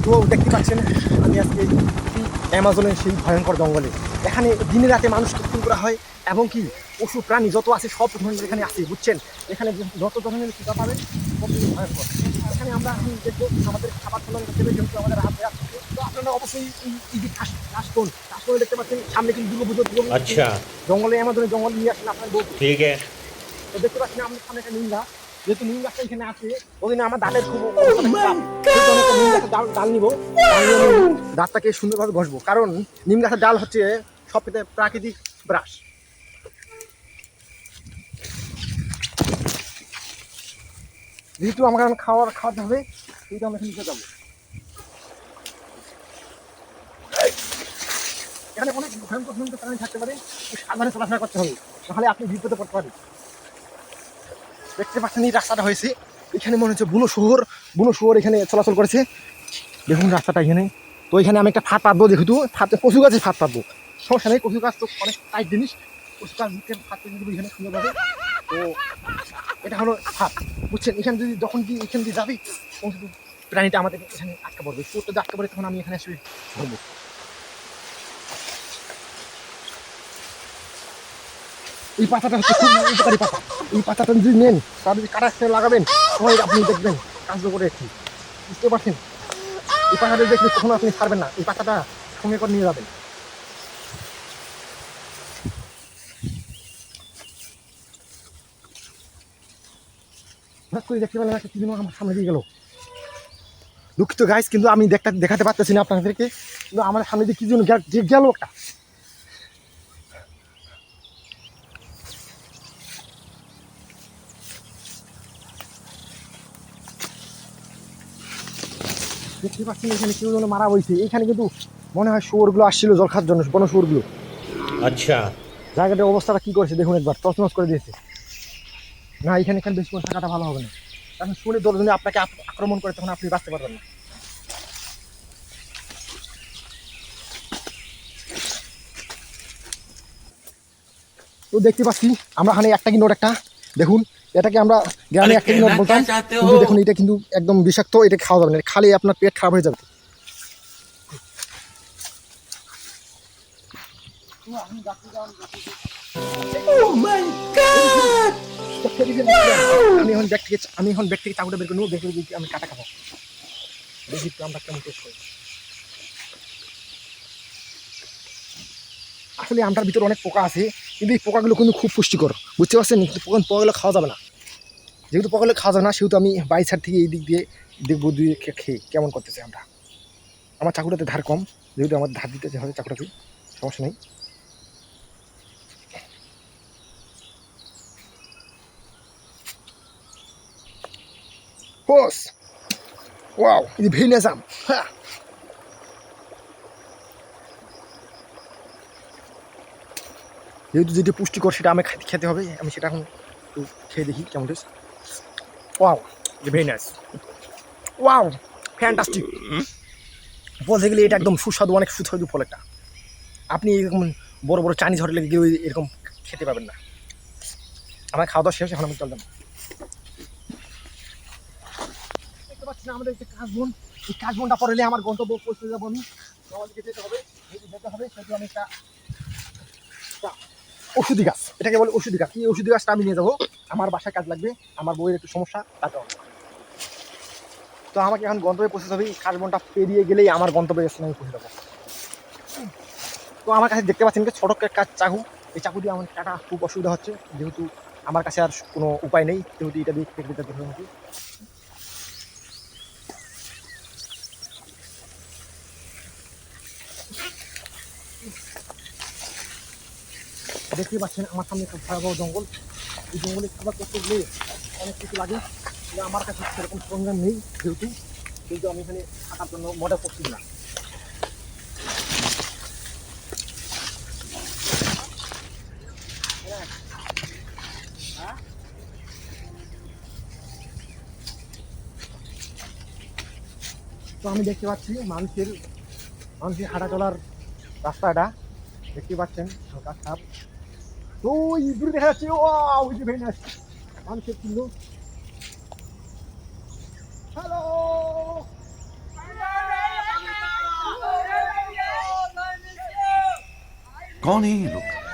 তো দেখতে পাচ্ছেন আমি আজকে অ্যামাজনের সেই ভয়ঙ্কর জঙ্গলে। এখানে দিনে রাতে মানুষকে খুন করা হয় এবং কি পশু প্রাণী যত আছে সব ধরনের এখানে আছে, বুঝছেন। এখানে যত ধরনের শিকার পাবেন সব কিছু ভয়ঙ্কর। এখানে আমরা এখন দেখবো আমাদের খাবার ফলন হিসেবে যেহেতু আমাদের রাত রাত থাকে, তো আপনারা অবশ্যই এই যে কাশবন দেখতে পাচ্ছেন সামনে কিন্তু দুর্গাপুজো। अच्छा, জঙ্গলে অ্যামাজনের জঙ্গল নিয়ে আসেন আপনার বউ। ठीक है। তো দেখতে পাচ্ছেন আমাদের সামনে একটা নিম গাছ, যেহেতু নিম গাছটা এখানে আছে ওদিনে আমার দাঁতের খুব সেহেতু আমি একটা নিম গাছের ডাল নিবো, ডাল নিয়ে আমি দাঁতটাকে সুন্দরভাবে ঘষবো, কারণ নিম গাছের ডাল হচ্ছে সবথেকে প্রাকৃতিক ব্রাশ। যেহেতু আমাকে খাওয়াতে হবে সেহেতু আমরা এখানে নিচে যাবো। এখানে অনেক ভয়ঙ্কর ভয়ঙ্কর প্রাণী থাকতে পারে, সাবধানে চলাফেরা করতে হবে, নাহলে আপনি বিপদে পড়তে পারেন। দেখতে পাচ্ছেন এই রাস্তাটা হয়েছে, এখানে মনে হচ্ছে বুনো শুয়োর এখানে চলাচল করেছে। দেখুন রাস্তাটা এখানে। তো এখানে আমি একটা ফাঁদ পাতবো, যেহেতু কচু গাছে ফাঁদ পাতবো, সমস্যা নেই, কচু গাছ তো অনেক টাইট জিনিস, কচু গাছ ফাঁদ পেতে দেবো এখানে সুন্দরভাবে। তো এটা হলো ফাঁদ, বুঝছেন। এখানে যদি যখন কি এখান দিয়ে যাবি প্রাণীটা আমাদের এখানে আটকা পড়বে, শুয়োরটা যদি আটকা পড়ে তখন আমি এখানে এসে ধরবো। এই পাতাটা হচ্ছে খুব উপকারী পাতা, এই পাতাটা যদি নেন তার যদি কাটা লাগাবেন তাহলে আপনি দেখবেন কার্যকরী একটি, বুঝতে পারছেন। এই পাতাটা দেখলে কখনো আপনি ছাড়বেন না, এই পাতাটা সঙ্গে করে নিয়ে যাবেন। হঠাৎ করে দেখতে পেলাম একটা কিছু আমার সামনে দিয়ে গেল, দুঃখিত গাইস, কিন্তু আমি দেখাতে পারতেছি না আপনাদেরকে, কিন্তু আমার সামনে দিয়ে কি জন্য গেল একটা। দেখতে পাচ্ছেন এখানে কেউ যেন মারা হয়েছে, এখানে কিন্তু মনে হয় শুয়োরগুলো আসছিল জল খাওয়ার জন্য, বন শুয়োরগুলো। अच्छा, জায়গাটার অবস্থাটা কি করেছে দেখুন একবার, তছনছ করে দিয়েছে। না এখানে বেশি করে থাকাটা ভালো হবে না, কারণ শুনে দলজনে আপনাকে আক্রমণ করে তখন আপনি বাঁচতে পারবেন না। তো দেখতে পাচ্ছি আমরা এখানে একটা কি নোট, একটা দেখুন, এটাকে আমরা গ্রামে একটা কি নোট বলতাম, কিন্তু দেখুন এটা কিন্তু একদম বিষাক্ত, এটা খাওয়া যাবে না, খালি আপনার পেট খারাপ হয়ে যাবে। আমি এখন ব্যাগ থেকে চাকুটা বের করে নেবো, বের করে আমি কাটা খাবো, দেখি আমরা কেমন টেস্ট করি। আসলে আমটার ভিতরে অনেক পোকা আছে, কিন্তু এই পোকাগুলো কিন্তু খুব পুষ্টিকর, বুঝতে পারছেন। পোকাগুলো খাওয়া যাবে না, যেহেতু পোকাগুলো খাওয়া যাবে না সেহেতু আমি বাই সাইড থেকে এই দিক দিয়ে দেখবো দুই খেয়ে কেমন করতেছে আমরা। আমার চাকুটাতে ধার কম, যেহেতু আমার ধার দিতে হবে চাকুটাতে, সমস্যা নেই। হোস ওয়াও, ఇది ভেরিনাসাম, হ্যাঁ। যেহেতু যেটা পুষ্টিকর সেটা আমি খেতে হবে, আমি সেটা এখন একটু খেয়ে দেখি কেমন test. Wow, very nice, wow, fantastic. বলতে গেলে এটা একদম সুস্বাদু, অনেক সুস্বাদু ফল একটা। আপনি এরকম বড় বড় চাইনিজ হোটেলে গিয়ে এরকম খেতে পাবেন না। আমার খাওয়া দাওয়া শেষ, এখন আমি চললাম। দেখতে পাচ্ছি না আমাদের যে কাশবন, এই কাশবনটা পড়লে আমার গন্তব্য পৌঁছে যাবো আমি। আমাদেরকে যেতে হবে, সেহেতু আমি একটা ওষুধি গাছ, এটাকে বলে ওষুধি গাছ, এই ওষুধি গাছটা আমি নিয়ে যাবো, আমার বাসায় কাজ লাগবে, আমার বইয়ের একটু সমস্যা তার কারণে। তো আমাকে এখন গন্তব্যে পৌঁছে যাবে, কাশবনটা পেরিয়ে গেলেই আমার গন্তব্যে স্থানে আমি পৌঁছে যাবো। তো আমার কাছে দেখতে পাচ্ছেন ছোট একটা চাকু, এই চাকু দিয়ে আমার কাটা খুব অসুবিধা হচ্ছে, যেহেতু আমার কাছে আর কোনো উপায় নেই, যেহেতু এটা দিয়ে কেটে দিতে হবে আমাকে। দেখতে পাচ্ছেন আমার সামনে একটা ভয়াবহ জঙ্গল, এই জঙ্গলে খাবার করতে গেলে অনেক কিছু লাগে, আমার কাছে সেরকম সরঞ্জাম নেই, যেহেতু আমি এখানে থাকার জন্য মজা করছি না। তো আমি দেখতে পাচ্ছি মানুষের হাঁটা চলার রাস্তাটা দেখতে পাচ্ছেন হালকা খারাপ। তো ওই দূরে দেখা যাচ্ছে ওই যে ভেরি নাইস মানুষের চিহ্ন। হ্যালো कौन है ये लोग?